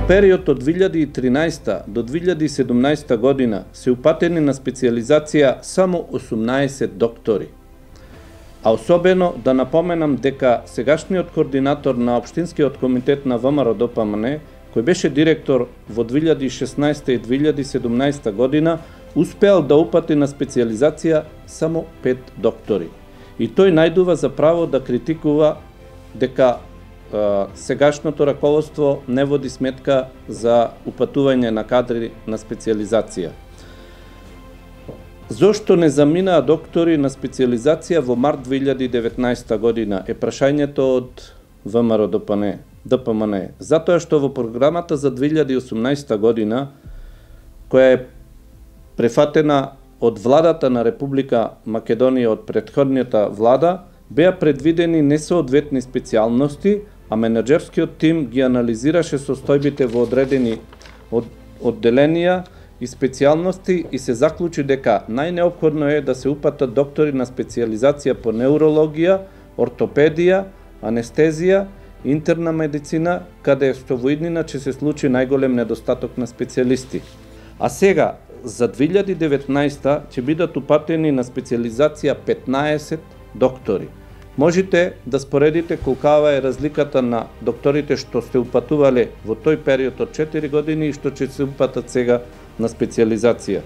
период од 2013 до 2017 година се упатени на специализација само 18 доктори. А особено да напоменам дека сегашниот координатор на Општинскиот комитет на ВМРО ДПМН, кој беше директор во 2016 и 2017 година, успеал да упати на специализација само 5 доктори. И тој најдува за право да критикува дека сегашното раководство не води сметка за упатување на кадри на специализација. Зошто не заминаа доктори на специализација во март 2019 година е прашањето од ВМРО ДПМН. Затоа што во програмата за 2018 година, која е префатена од владата на Република Македонија од претходната влада, беа предвидени несоодветни специјалности, а менеджерскиот тим ги анализираше состојбите во одредени одделенија и специјалности и се заклучи дека најнеопходно е да се упатат доктори на специјализација по неурологија, ортопедија, анестезија, интерна медицина, каде што во иднина ќе се случи најголем недостаток на специјалисти. А сега, за 2019 ќе бидат упатени на специјализација 15 доктори. Можете да споредите колкава е разликата на докторите што сте упатувале во тој период од 4 години и што ќе се упатат сега на специјализација.